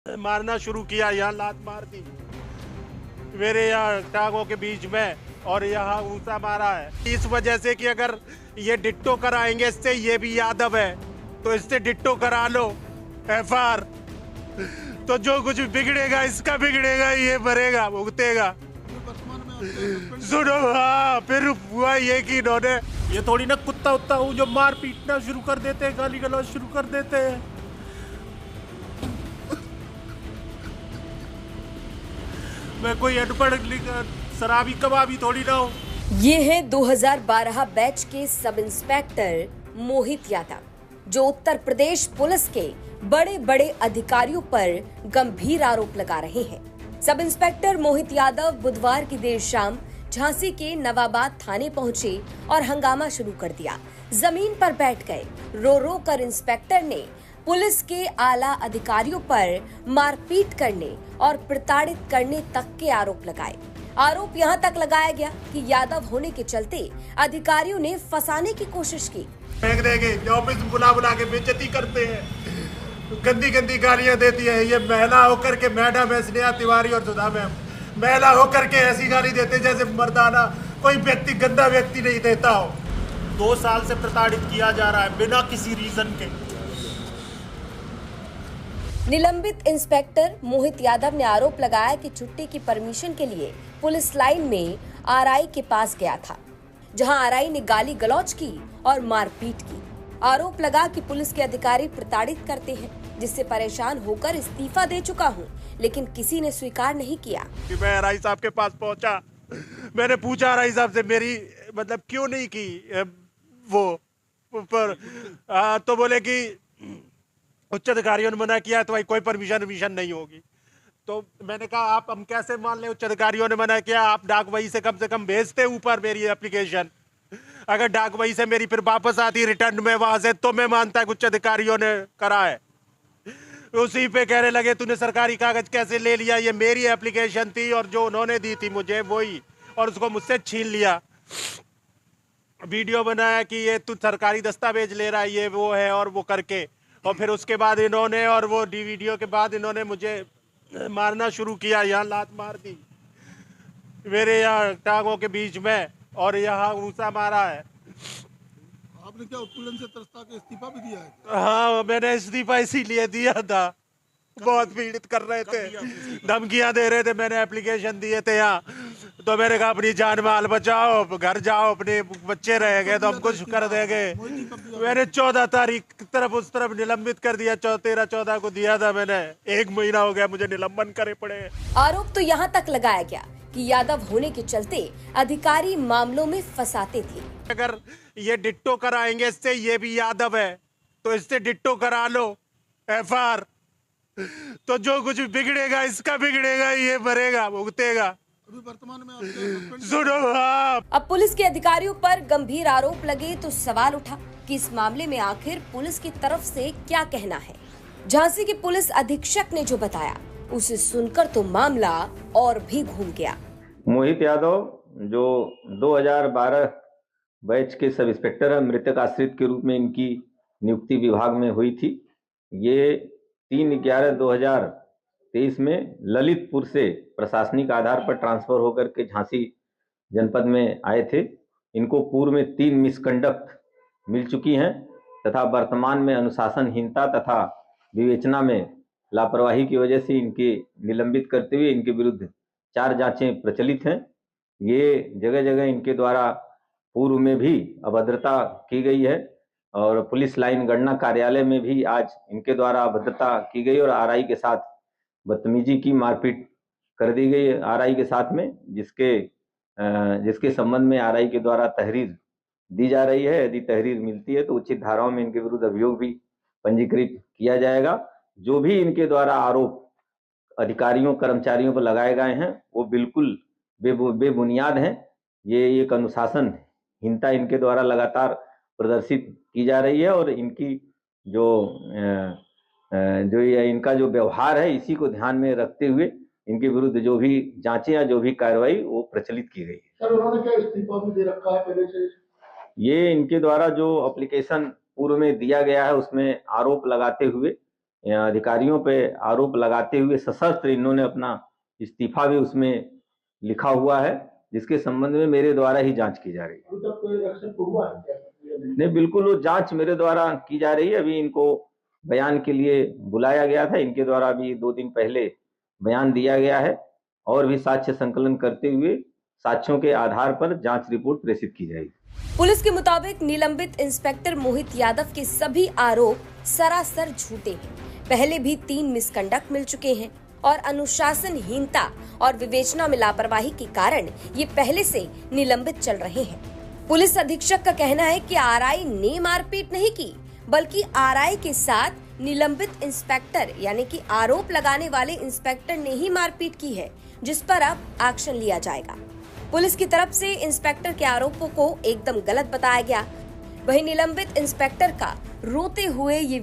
मारना शुरू किया, यहाँ लात मार दी मेरे यहाँ टांगों के बीच में, और यहाँ ऊंचा मारा है इस वजह से कि अगर ये डिट्टो कराएंगे इससे, ये भी यादव है तो इससे डिट्टो करा लो एफआर, तो जो कुछ बिगड़ेगा इसका बिगड़ेगा, ये भरेगा भुगतेगा। सुनो, हाँ फिर हुआ ये कि इन्होंने, ये थोड़ी ना कुत्ता उत्ता हूँ जो मार पीटना शुरू कर देते हैं, गाली गलौज शुरू कर देते हैं। मैं कोई अनपढ़ शराबी कबाबी थोड़ी ना हूँ। ये है 2012 बैच के सब इंस्पेक्टर मोहित यादव, जो उत्तर प्रदेश पुलिस के बड़े बड़े अधिकारियों पर गंभीर आरोप लगा रहे हैं। सब इंस्पेक्टर मोहित यादव बुधवार की देर शाम झांसी के नवाबाद थाने पहुंचे और हंगामा शुरू कर दिया। जमीन पर बैठ गए। रो रो कर इंस्पेक्टर ने पुलिस के आला अधिकारियों पर मारपीट करने और प्रताड़ित करने तक के आरोप लगाए। आरोप यहां तक लगाया गया कि यादव होने के चलते अधिकारियों ने फंसाने की कोशिश की। फेंक देंगे, ऑफिस बुला बुला के बेइज्जती करते हैं, गंदी गंदी गालियां देती है। ये महिला होकर के मैडम है स्नेहा तिवारी और सुधा मैम, महिला होकर के ऐसी गाली देते जैसे मर्दाना कोई व्यक्ति, गंदा व्यक्ति नहीं देता हो। 2 साल से प्रताड़ित किया जा रहा है बिना किसी रीजन के। निलंबित इंस्पेक्टर मोहित यादव ने आरोप लगाया कि छुट्टी की परमिशन के लिए पुलिस लाइन में आरआई के पास गया था, जहां आरआई ने गाली गलौज की और मारपीट की। आरोप लगा कि पुलिस के अधिकारी प्रताड़ित करते हैं, जिससे परेशान होकर इस्तीफा दे चुका हूं, लेकिन किसी ने स्वीकार नहीं किया। मैं आरआई साहब के पास पहुंचा, मैंने पूछा आरआई साहब से मेरी मतलब क्यों नहीं की वो पर, तो बोले कि उच्च अधिकारियों ने मना किया तो भाई कोई परमिशन नहीं होगी। तो मैंने कहा आप हम कैसे मान लें, उच्च अधिकारियों ने मना किया, आप डाक वही से कम भेजते ऊपर मेरी एप्लीकेशन। अगर डाक वही से मेरी फिर वापस आती रिटर्न में वहां से, तो मैं मानता कि उच्च अधिकारियों ने करा है। उसी पे कहने लगे तूने सरकारी कागज कैसे ले लिया, ये मेरी एप्लीकेशन थी और जो उन्होंने दी थी मुझे वही, और उसको मुझसे छीन लिया। वीडियो बनाया कि ये तू सरकारी दस्तावेज ले रहा है, ये वो है और वो करके, और फिर उसके बाद इन्होंने, और वो वीडियो के बाद इन्होंने मुझे मारना शुरू किया, यहाँ लात मार दी मेरे यहाँ टांगों के बीच में, और यहाँ ऊंचा मारा है। आपने क्या उत्पीड़न से त्रस्ता के इस्तीफा भी दिया है? हाँ मैंने इस्तीफा इसीलिए दिया था, बहुत पीड़ित कर रहे थे, धमकियां दे रहे थे, मैंने एप्लीकेशन दिए थे यहाँ। तो मैंने कहा अपनी जान माल बचाओ, घर जाओ, अपने बच्चे रह गए तो हम कुछ कर देंगे। मैंने 14 तारीख तरफ उस तरफ निलंबित कर दिया, 13-14 को दिया था मैंने, 1 महीना हो गया मुझे निलंबन करे पड़े। आरोप तो यहाँ तक लगाया गया कि यादव होने के चलते अधिकारी मामलों में फंसाते थे। अगर ये डिट्टो कराएंगे इससे, ये भी यादव है तो इससे डिट्टो करा लो एफआर, तो जो कुछ बिगड़ेगा इसका बिगड़ेगा, ये भरेगा भुगतेगा। अभी वर्तमान में आपके सुनो, हाँ अब पुलिस के अधिकारियों पर गंभीर आरोप लगे तो सवाल उठा कि इस मामले में आखिर पुलिस की तरफ से क्या कहना है। झांसी के पुलिस अधीक्षक ने जो बताया उसे सुनकर तो मामला और भी घूम गया। मोहित यादव जो 2012 बैच के सब इंस्पेक्टर है, मृतक आश्रित के रूप में इनकी नियुक्ति विभाग में हुई थी। ये 3/11/2023 में ललितपुर से प्रशासनिक आधार पर ट्रांसफर होकर के झांसी जनपद में आए थे। इनको पूर्व में 3 मिसकंडक्ट मिल चुकी हैं तथा वर्तमान में अनुशासनहीनता तथा विवेचना में लापरवाही की वजह से इनके निलंबित करते हुए इनके विरुद्ध 4 जांचें प्रचलित हैं। ये जगह जगह इनके द्वारा पूर्व में भी अभद्रता की गई है और पुलिस लाइन गणना कार्यालय में भी आज इनके द्वारा अभद्रता की गई और आरआई के साथ बदतमीजी की, मारपीट कर दी गई आरआई के साथ में, जिसके संबंध में आरआई के द्वारा तहरीर दी जा रही है। यदि तहरीर मिलती है तो उचित धाराओं में इनके विरुद्ध अभियोग भी पंजीकृत किया जाएगा। जो भी इनके द्वारा आरोप अधिकारियों कर्मचारियों पर लगाए गए हैं वो बिल्कुल बेबुनियाद हैं। ये एक अनुशासनहीनता इनके द्वारा लगातार प्रदर्शित की जा रही है और इनकी इनका जो व्यवहार है इसी को ध्यान में रखते हुए इनके विरुद्ध जो भी जांचें या जो भी कार्रवाई वो प्रचलित की गई है। सर उन्होंने क्या इस्तीफा भी दे रखा है पहले से? ये इनके द्वारा जो एप्लीकेशन पूर्व में दिया गया है उसमें आरोप लगाते हुए अधिकारियों पे आरोप लगाते हुए सशस्त्र इन्होंने अपना इस्तीफा भी उसमें लिखा हुआ है, जिसके संबंध में मेरे द्वारा ही जांच की जा रही है। नहीं, बिल्कुल वो जांच मेरे द्वारा की जा रही है। अभी इनको बयान के लिए बुलाया गया था, इनके द्वारा अभी 2 दिन पहले बयान दिया गया है और भी साक्ष्य संकलन करते हुए साक्ष्यों के आधार पर जांच रिपोर्ट प्रेषित की जाएगी। पुलिस के मुताबिक निलंबित इंस्पेक्टर मोहित यादव के सभी आरोप सरासर झूठे हैं। पहले भी 3 मिसकंडक्ट मिल चुके हैं और अनुशासनहीनता और विवेचना में लापरवाही के कारण ये पहले से निलंबित चल रहे हैं। पुलिस अधीक्षक का कहना है कि आरआई ने मारपीट नहीं की, बल्कि आरआई के साथ निलंबित इंस्पेक्टर यानी कि आरोप लगाने वाले इंस्पेक्टर ने ही मारपीट की है, जिस पर अब एक्शन लिया जाएगा। पुलिस की तरफ से इंस्पेक्टर के आरोपों को एकदम गलत बताया गया। वहीं निलंबित इंस्पेक्टर का रोते हुए ये